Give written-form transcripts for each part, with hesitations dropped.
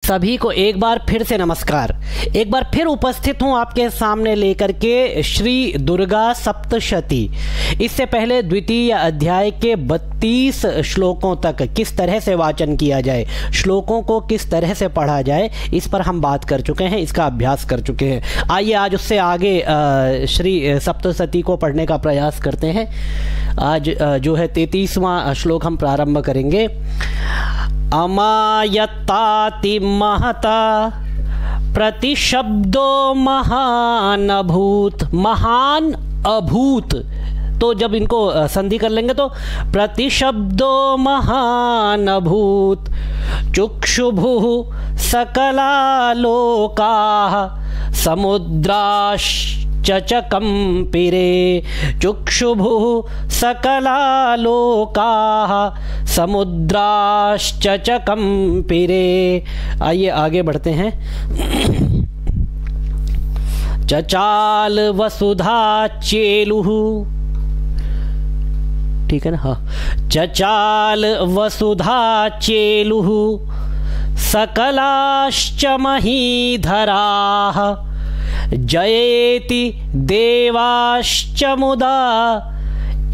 सभी को एक बार फिर से नमस्कार। एक बार फिर उपस्थित हूँ आपके सामने लेकर के श्री दुर्गा सप्तशती। इससे पहले द्वितीय अध्याय के 32 श्लोकों तक किस तरह से वाचन किया जाए, श्लोकों को किस तरह से पढ़ा जाए, इस पर हम बात कर चुके हैं, इसका अभ्यास कर चुके हैं। आइए आज उससे आगे श्री सप्तशती को पढ़ने का प्रयास करते हैं। आज जो है 33वां श्लोक हम प्रारंभ करेंगे। अमायत्ताति महता प्रतिशब्दो महान अभूत। महान अभूत, तो जब इनको संधि कर लेंगे तो प्रतिशब्दो महान अभूत। चुक्षुभुः सकला लोकाः समुद्राश्चचकम्पिरे। चुक्षुभुः सकला लोकाः समुद्राश्चचकम्पिरे। आइए आगे बढ़ते हैं। चचाल वसुधा चेलुः, ठीक है ना, हाँ। चचाल वसुधा चेलुः सकलाश्च महीधराः। जयेति देवाश्च मुदा।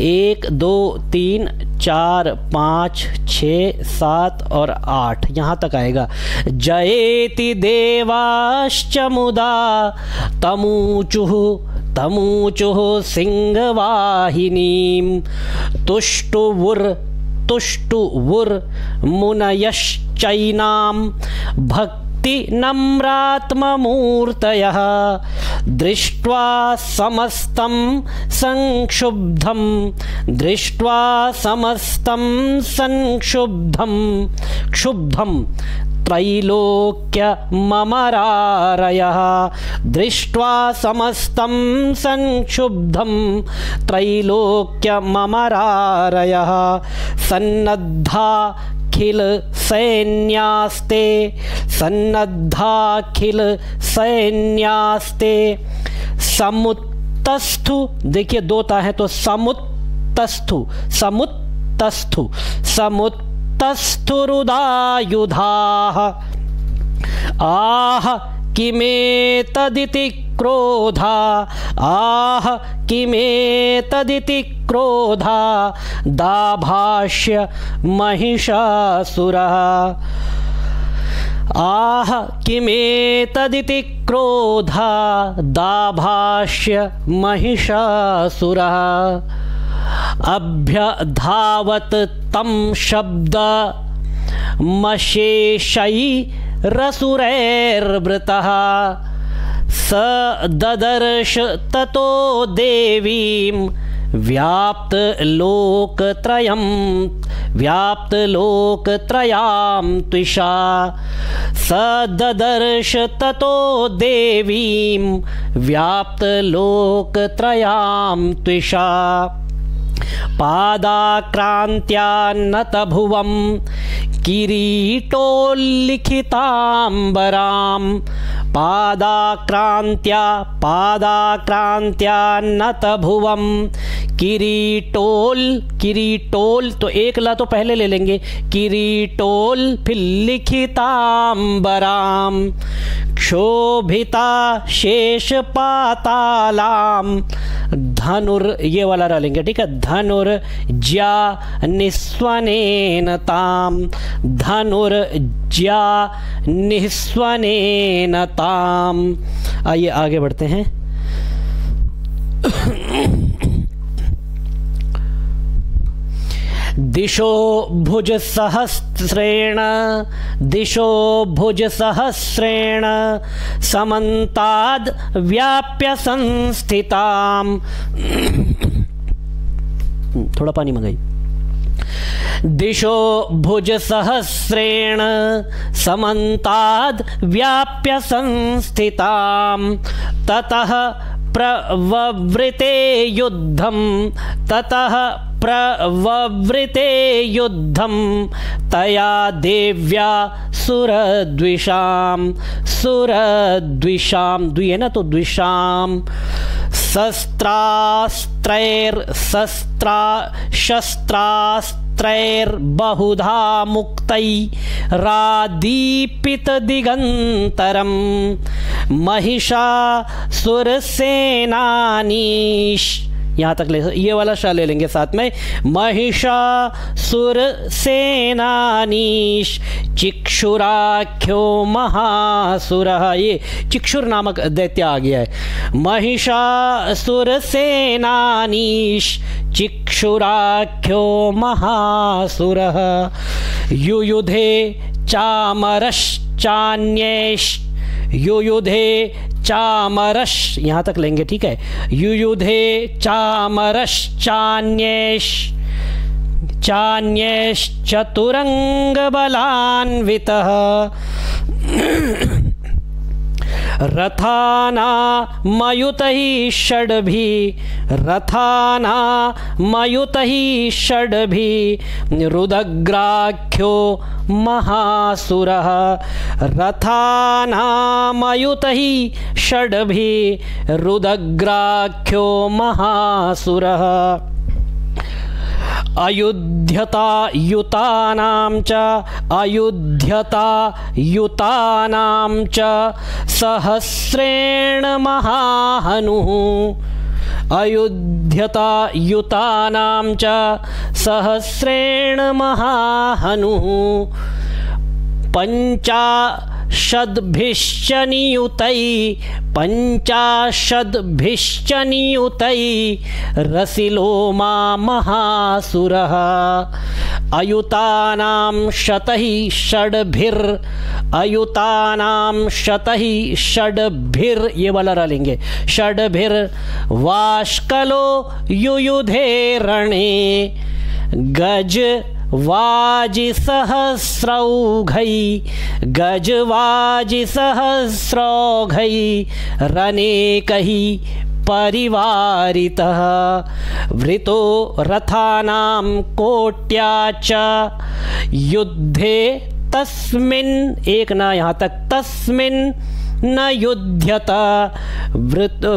1 2 3 4 5 6 7 और 8 यहाँ तक आएगा। जयेति देवाश्च मुदा तमूचुः तमूचुः सिंहवाहिनीं। तुष्टुवुर्मुनयश्चैनां भक्ति नम्रात्ममूर्तयः। दृष्ट्वा समस्तं संक्षुब्धं दृष्ट्वा समस्तं संक्षुब्धं क्षुब्धं त्रैलोक्यममरारयः। दृष्ट्वा समस्तं संक्षुब्धं त्रैलोक्यममरारयः। सन्नद्धाखिल सैन्यास्ते सन्नद्धाखिल सैन्यास्ते। समुत्तस्थु, देखिए 2 ता है तो समुत्तस्थु समुत्तस्थु समुत्तस्थुरुदायुधाः। आह किमेतदिति क्रोधा आह किमेतदिति क्रोधा दाभाष्य महिषासुरः। आह किमेतदिति क्रोधा दाभाष्य महिषासुरः। अभ्यधावत तं शब्दमशेषैरसुरैर्वृतः। स ददर्श ततो देवीं व्याप्तलोकत्रयां त्विषा। स ददर्श ततो देवीं व्याप्तलोकत्रयां त्विषा। पादाक्रान्त्यान्नतभुवं किरीटोल्लिखिताम्बरां। पादाक्रान्त्यान्नतभुवं किरीटोल तो एक ला तो पहले ले लेंगे। किरीटोल फिर लिखिताम्बरां। क्षोभिता शेष पातालाम। धनुर ये वाला रह लेंगे, ठीक है। धनुर्ज्या निस्वनेन ताम। धनुर्ज्या निस्वनेन ताम। आइए आगे बढ़ते हैं। दिशो भुज सहस्रेण समन्ताद् व्याप्य संस्थिताम्। थोड़ा पानी मंगाई। दिशो भुज सहस्रेण समन्ताद् व्याप्य संस्थिताम्। ततः प्रववृते युद्धं तया देव्या सुरद्विषां द्वि ना तो द्विषां। शस्त्रास्त्रैर् त्रैर्बहुधा मुक्तैरादीपितदिगन्तरं महिषासुरसेनानीश, यहाँ तक ले, ये वाला शा ले लेंगे साथ में, महिषासुरसेनानीश चिक्षुराख्यो महासुरः, ये चिक्षुर नामक दैत्य आ गया है। महिषासुरसेनानीश चिक्षुराख्यो महासुरः युयुधे चामरश्चान्यैश्च, युयुधे चामरश, यहाँ तक लेंगे, ठीक है। युयुधे चान्यैश्चतुरंगबलान्वितः रथानामयुतैः षड्भिः रुदग्राख्यो महासुरः, रथानामयुतैः षड्भिः रुदग्राख्यो महासुरः अयुध्यतायुतानां च सहस्रेण महाहनुः, अयुध्यतायुतानां च सहस्रेण महाहनुः पंचाशद्भिश्च नियुतैः रसिलोमा महासुरः अयुतानां षड्भिर्, ये वाला रह लेंगे, षड्भिर्वाष्कलो युयुधे रणे गजवाजिसहस्रौघै रनेकैः परिवारितः वृतो रथानां कोट्या च युद्धे तस्मिन्, एक ना यहाँ तक, तस्मिन् न युध्यत,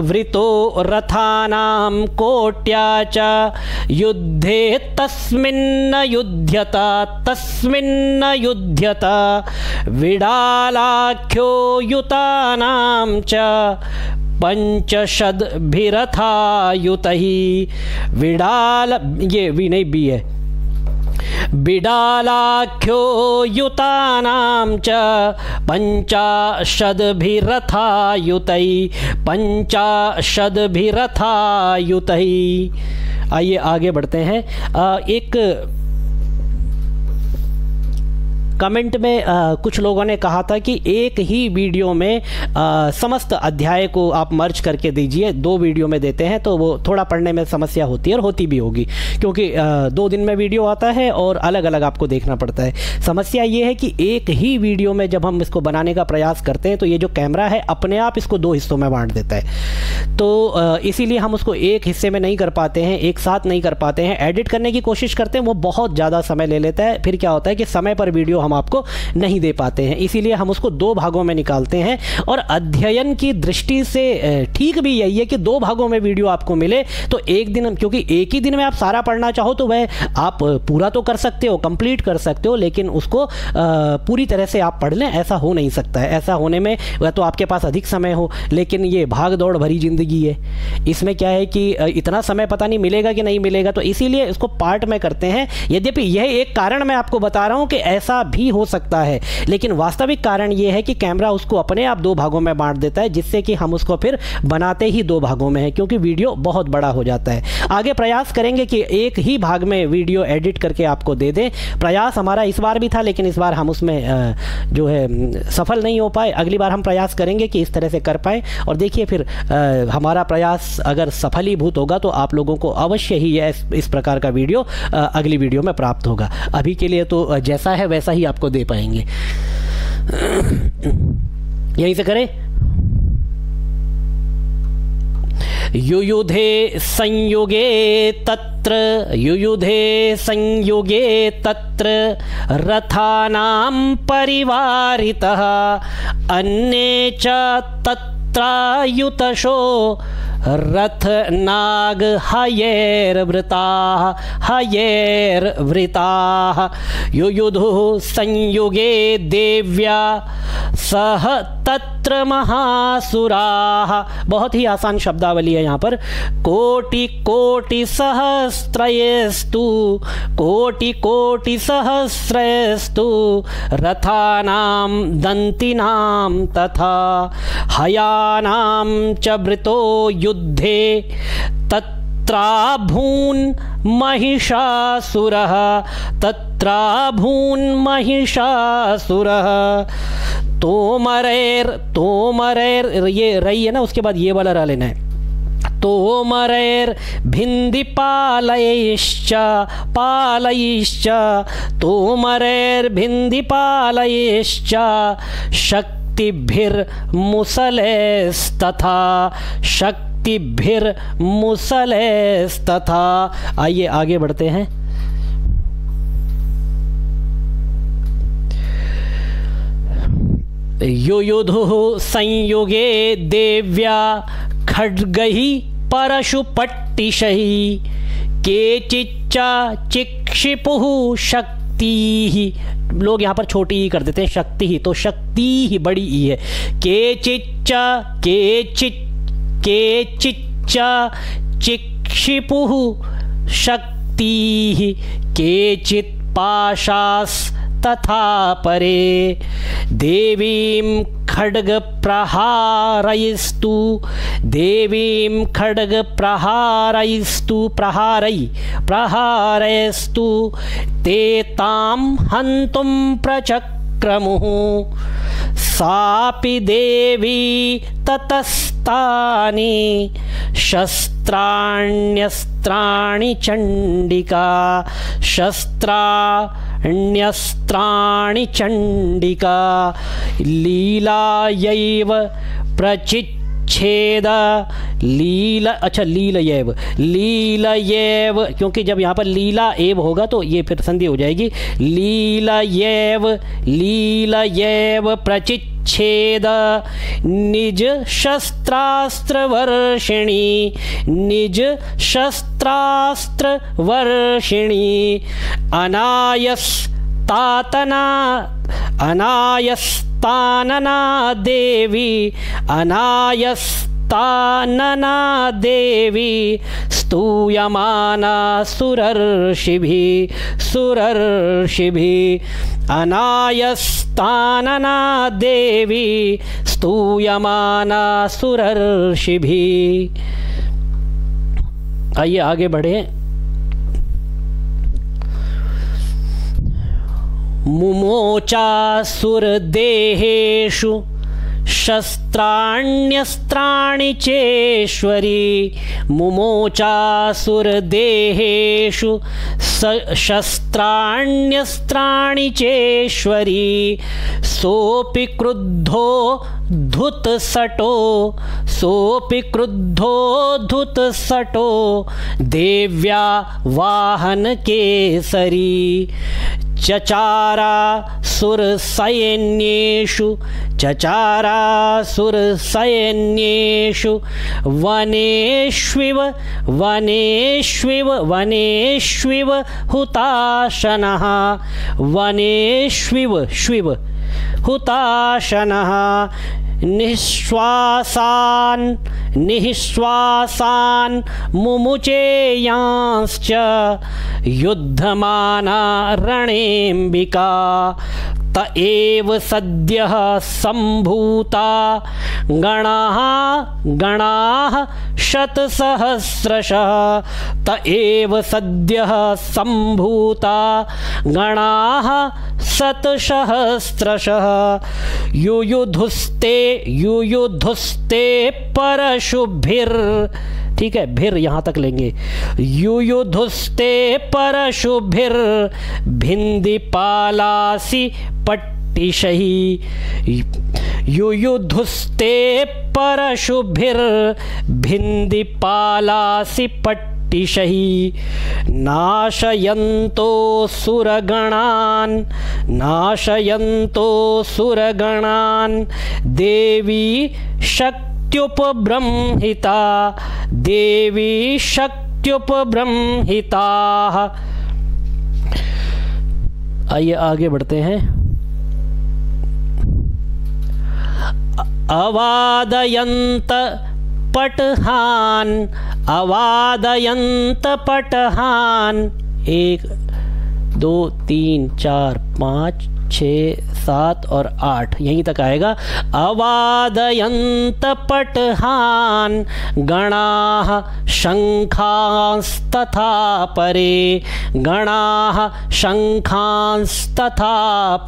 वृतो रथानां कोट्या च युद्धे तस्मिन्न युध्यत विडालाख्यो युतानां च पंचशद्भिरथायुतैः, विडाल, ये भी नहीं बी है, बिडालाख्यो युतानां च पंचाशद्भिरथायुतैः। आइए आगे बढ़ते हैं। एक कमेंट में कुछ लोगों ने कहा था कि एक ही वीडियो में समस्त अध्याय को आप मर्ज करके दीजिए, 2 वीडियो में देते हैं तो वो थोड़ा पढ़ने में समस्या होती है, और होती भी होगी, क्योंकि 2 दिन में वीडियो आता है और अलग अलग आपको देखना पड़ता है। समस्या ये है कि एक ही वीडियो में जब हम इसको बनाने का प्रयास करते हैं तो ये जो कैमरा है अपने आप इसको 2 हिस्सों में बांट देता है, तो इसीलिए हम उसको एक हिस्से में नहीं कर पाते हैं, एक साथ नहीं कर पाते हैं। एडिट करने की कोशिश करते हैं, वो बहुत ज़्यादा समय ले लेता है, फिर क्या होता है कि समय पर वीडियो हम आपको नहीं दे पाते हैं, इसीलिए हम उसको 2 भागों में निकालते हैं। और अध्ययन की दृष्टि से ठीक भी यही है कि 2 भागों में वीडियो आपको मिले, तो एक दिन, क्योंकि एक ही दिन में आप सारा पढ़ना चाहो तो वह आप पूरा तो कर सकते हो, कंप्लीट कर सकते हो, लेकिन उसको पूरी तरह से आप पढ़ लें ऐसा हो नहीं सकता है। ऐसा होने में वह तो आपके पास अधिक समय हो, लेकिन ये भाग दौड़ भरी जिंदगी है, इसमें क्या है कि इतना समय पता नहीं मिलेगा कि नहीं मिलेगा, तो इसीलिए इसको पार्ट में करते हैं। यद्यपि यह एक कारण मैं आपको बता रहा हूं कि ऐसा भी हो सकता है, लेकिन वास्तविक कारण यह है कि कैमरा उसको अपने आप 2 भागों में बांट देता है, जिससे कि हम उसको फिर बनाते ही 2 भागों में है, क्योंकि वीडियो बहुत बड़ा हो जाता है। आगे प्रयास करेंगे कि एक ही भाग में वीडियो एडिट करके आपको दे दें। प्रयास हमारा इस बार भी था, लेकिन इस बार हम उसमें जो है सफल नहीं हो पाए। अगली बार हम प्रयास करेंगे कि इस तरह से कर पाएँ, और देखिए फिर हमारा प्रयास अगर सफलीभूत होगा तो आप लोगों को अवश्य ही इस प्रकार का वीडियो अगली वीडियो में प्राप्त होगा। अभी के लिए तो जैसा है वैसा ही आपको दे पाएंगे। यहीं से करें। युयुधे संयुगे तत्र रथानां परिवारितः अन्ये च तत्र सहस्रायुतशो रथ नाग हयैर्वृताः युयुधुः संयुगे देव्या सह तत्र महासुराः। बहुत ही आसान शब्दावली है यहाँ पर। कोटि कोटि सहस्रयस्तु, कोटि कोटि सहस्रयस्तु रथानां दन्तिनां तथा हयानां च वृतो युद्धे तत्राभून् महिषासुरः, तत्राभून् महिषासुरः। तोमरैर ये रही है ना, उसके बाद ये वाला रा लेना है। तोमरैर्भिन्दिपालयैश्च तोमरैर्भिन्दिपालयैश्च शक्तिभिर्मुसलैस्तथा शक्तिभिर्मुसलैस्तथा। आइए आगे बढ़ते हैं। युयुधुः संयुगे देव्या खड्गैः परशुपट्टिशैः केचिच्च चिक्षिपुः शक्तिः। लोग यहाँ पर छोटी ही कर देते हैं, शक्ति ही, तो शक्ति ही बड़ी ई है। केचिच्च चिक्षिपुः शक्तिः केचित् पाशास् तथा परे देवीं खड्गप्रहारैस्तु प्रहारैस्तु ते तां हन्तुं प्रचक्रमुः। सापि देवी ततस्तानि शस्त्राण्यस्त्राणि चण्डिका शस्त्राण्यस्त्राणि चण्डिका लीलायैव प्रचिच्छेद लीलयैव, क्योंकि जब यहाँ पर लीला एव होगा तो ये फिर संधि हो जाएगी। लीलयैव प्रचिच्छेद निज शस्त्रास्त्रवर्षिणी अनायस्तानना देवी स्तूयमाना सुरर्षिभिः अनायस्तानना देवी स्तूयमाना सुरर्षिभिः। आइए आगे बढ़े। मुमोचासुरदेहेषु शस्त्राण्यस्त्राणि चेश्वरी मुमोचासुरदेहेषु शस्त्राण्यस्त्राणि चेश्वरी सोऽपि क्रुद्धो धुतसटो देव्या वाहनकेसरी चचारासुरसैन्येषु वनेष्विव हुताशनः निःश्वासान् मुमुचेयांश्च युद्धमाना रणेऽम्बिका त एव सद्यः सम्भूता गणाः शतसहस्रशः त एव सद्यः सम्भूता गणाः शतसहस्रशः युयुधुस्ते परशुभिर्, ठीक है, भिर यहाँ तक लेंगे। युयुधुस्ते परशुभिर्भिन्दिपालासि पट्टिशैः युयुधुस्ते परशुभिर्भिन्दिपालासि पट्टिशैः नाशयन्तो सुरगणान् देवी शक्ति शक्त्युपब्रह्मिता देवी शक्त्युपब्रह्मिता। आइए आगे बढ़ते हैं। अवादयन्त पटहान, अवादयन्त पटहान। 1 2 3 4 5 6 7 और 8 यहीं तक आएगा। अवादयन्त पटहान गणाः शंखांस्तथा परे, गणाः शंखांस्तथा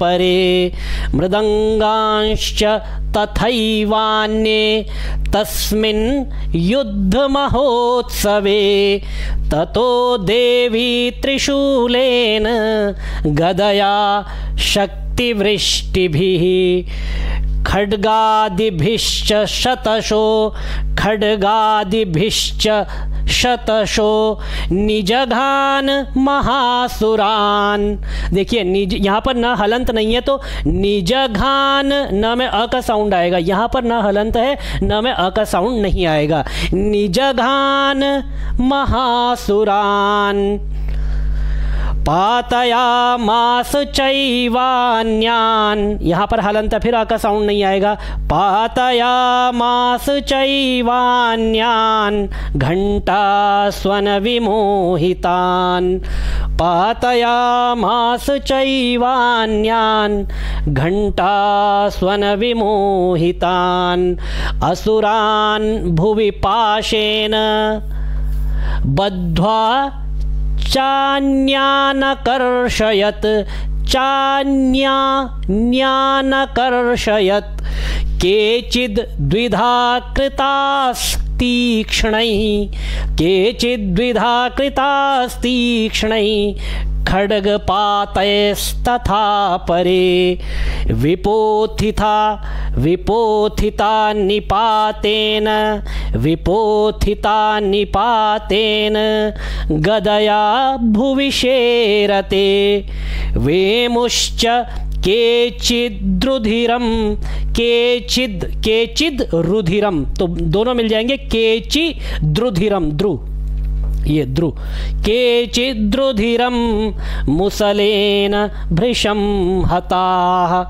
परे, मृदंगांश्च तथैवान्ये तस्मिन् युद्धमहोत्सवे। ततो देवी त्रिशूलेन गदया शक्तिवृष्टिभिः खड्गादिभिश्च शतशो, खड्गादिभिश्च शतशो निजघान महासुरान। देखिए निज, यहाँ पर न हलंत नहीं है तो निजघान न में अ का साउंड आएगा, यहाँ पर न हलंत है न में अ का साउंड नहीं आएगा। निजघान महासुरान पातयामास चैवान्यान, यहाँ पर हलंत फिर आ का साउंड नहीं आएगा। पातयामास चैवान्यान घंटास्वन विमोहितान, पातयामास चैवान्यान घंटास्वन विमोहितान। असुरान भुवि पाशेन बद्ध्वा चान्यानकर्षयत्, चान्यानकर्षयत्। केचिद् द्विधा कृतास्तीक्ष्णैः, केचिद्विधा कृतास्तीक्ष्णैः खड्गपातैस्तथा परे। विपोथिता विपोथिता निपातेन, विपोथिता निपातेन गदया भुविशेरते। वेमुश्च केचिद्रुधिरम, केचिद केचिद रुधिरम, तो दोनों मिल जाएंगे। केचि द्रुधिरम, द्रु ये द्रु। केचिद्रुधिरम मुसलेन भृशं हताः।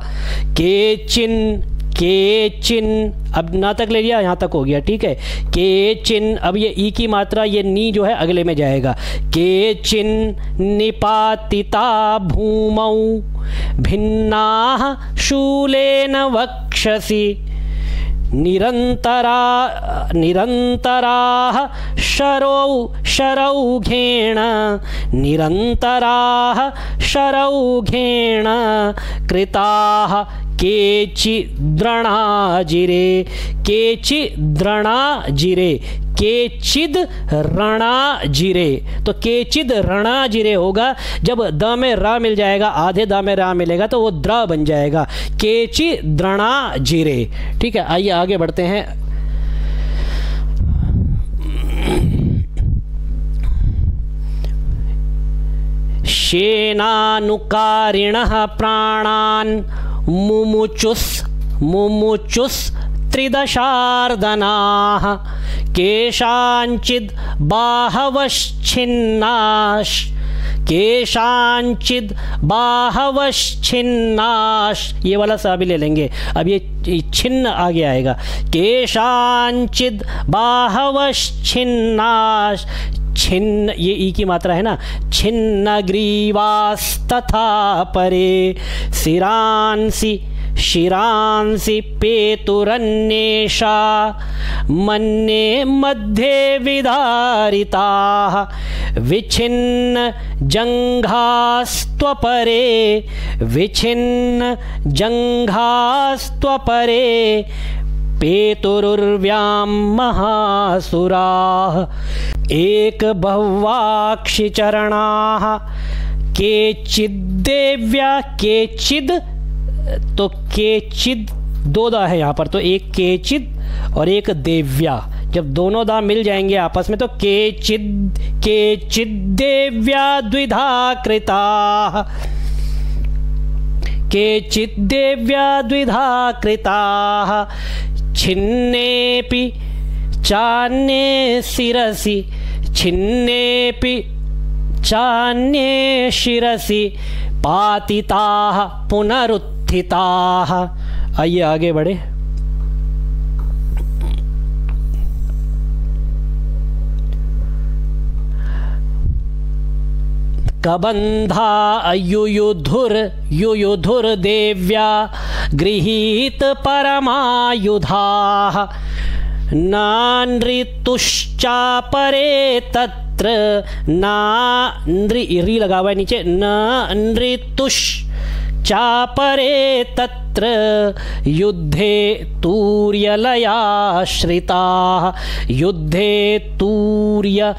केचिन केचिन, अब ना तक ले लिया, यहाँ तक हो गया, ठीक है। केचिन, अब ये ई की मात्रा ये नी जो है अगले में जाएगा। केचिन निपातिता भूमौ भिन्नाः शूलेन वक्षसि। निरन्तराः शरौघेण, निरन्तराः शरौघेण कृताः केचिद्रणाजिरे, केचिद्रणाजिरे, केचिद रणाजिरे। तो केचिद रणाजिरे होगा, जब द में रा मिल जाएगा, आधे द में रा मिलेगा तो वो द्र बन जाएगा। केचिद्रणाजिरे, ठीक है। आइए आगे बढ़ते हैं। शेनानुकारिणः प्राणान् मुमुचुस् त्रिदशार्दनाः। केषाञ्चिद् बाहवश्छिन्नाश्, केषाञ्चिद् बाहवश्छिन्नाश्, ये वाला सा भी ले लेंगे, अब ये छिन्न आगे आएगा। केषाञ्चिद् बाहवश्छिन्नाश्, छिन्न ये ई की मात्रा है ना। छिन्न ग्रीवास्तथा परे। शिरांसि शिरांसि पेतुरन्येषा मन्ये मध्ये विदारिताः। विच्छिन्न जंघास्त्वपरे, विच्छिन्न जंघास्त्वपरे पेतुरुर्व्यां महासुराः। एक बहुवाक्षिचरणाः केचिद्देव्या, केचिद तो केचिद दो दा है यहाँ पर, तो एक केचिद और एक देव्या, जब दोनों दा मिल जाएंगे आपस में तो केचिद केचिद्देव्या द्विधा कृताः। केचिद्देव्या द्विधा कृताः छिन्नेपि चान्ये शिरसि, छिन्नेपि चान्ये शिरसि पातिताः पुनरुत्थिताः। आइए आगे बढ़े। कबंधा युयुधुर देव्या गृहीत परमायुधाः, नानृतुश्चापरे तत्र, री लगा हुआ है नीचे, नानृतुश्चापरे तत्र युद्धे तूर्यलयाश्रिताः, युद्धे तूर्यलयाश्रिताः।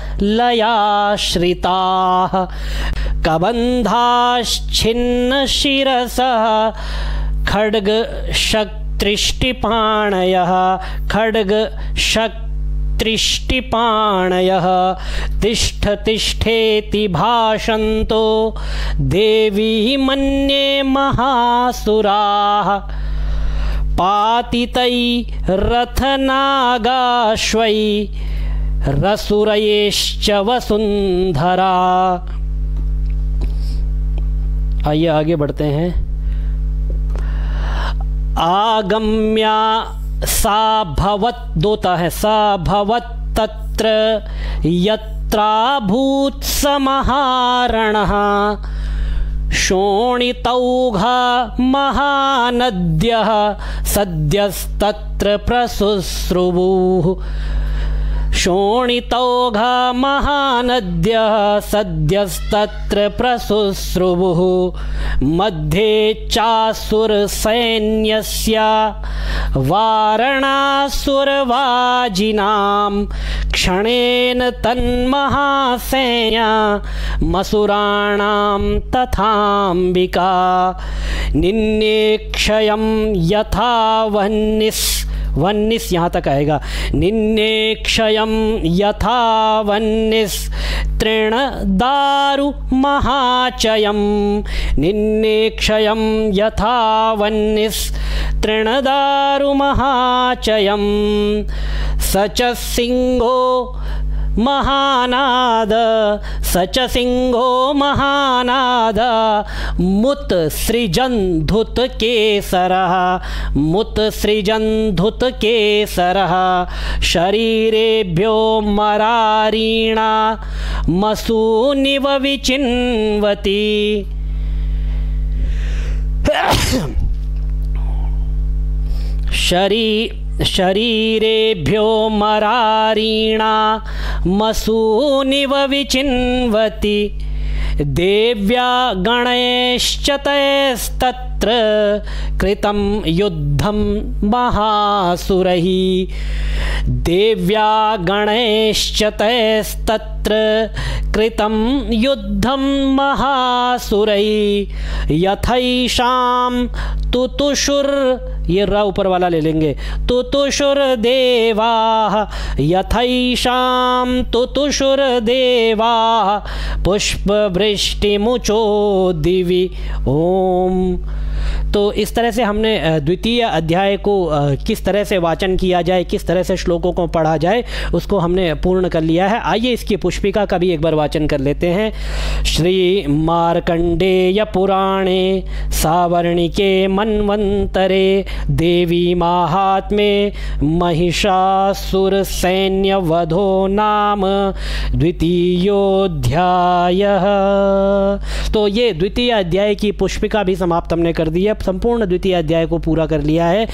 कबन्धाश्छिन्न शिरसः खड्ग शक्तृष्टिपाणयः, खड्ग शक्तृष्टिपाणयः तिष्ठ तिष्ठेति भाषन्तो देवी मन्ये महासुराः, पातितै रथनागाश्वै रसुरयेश्च वसुंधरा। आइए आगे बढ़ते हैं। आगम्या सा भवत, दोता है, सा भवत तत्र यत्राभूत समहारणः, शोणितौघा महानद्यः सद्यस्तत्र प्रसुश्रुवुः, शोणितौघा महानद्यः सद्यस्तत्र प्रसुश्रुवुः। मध्ये चासुरसैन्यस्य वारणासुरवाजिनां, क्षणेन तन्महासैन्या मसुराणां तथाम्बिका। निन्नेक्षयं यथा वह्निस् यहाँ तक आएगा, निन्नेक्षयं यथा वह्निस् तृणदारु महाचयं, निन्नेक्षयं यथा वह्निस् तृणदारु महाचयं। स च सिंहो महानाद, स च सिंहो महानाद मुत्सृजन्धुत केसरः, मुत्सृजन्धुत केसरः। शरीरेभ्यो मरारीणा मसूनिव विचिन्वति, शरीरेभ्यो मरारीणा मसूनिव विचिन्वति। देव्या गणैश्च तैस्तत्र कृतं युद्धं महासुरैः, देव्या गणैश्च तैस्तत्र कृतं युद्धं महासुरैः। यथैषां तुतुषुर, ये र ऊपर वाला ले लेंगे, तुतुषुर देवाः, यथैषां तुतुषुर देवाः पुष्पवृष्टिमुचो दिवि। ओम। तो इस तरह से हमने द्वितीय अध्याय को किस तरह से वाचन किया जाए, किस तरह से श्लोकों को पढ़ा जाए, उसको हमने पूर्ण कर लिया है। आइए इसकी पुष्पिका का भी एक बार वाचन कर लेते हैं। श्री मार्कंडेय पुराणे सावर्णिके मन्वंतरे देवी माहात्म्ये महिषासुर सैन्य वधो नाम द्वितीयोऽध्यायः। तो ये द्वितीय अध्याय की पुष्पिका भी समाप्त हमने कर दी है, संपूर्ण द्वितीय अध्याय को पूरा कर लिया है।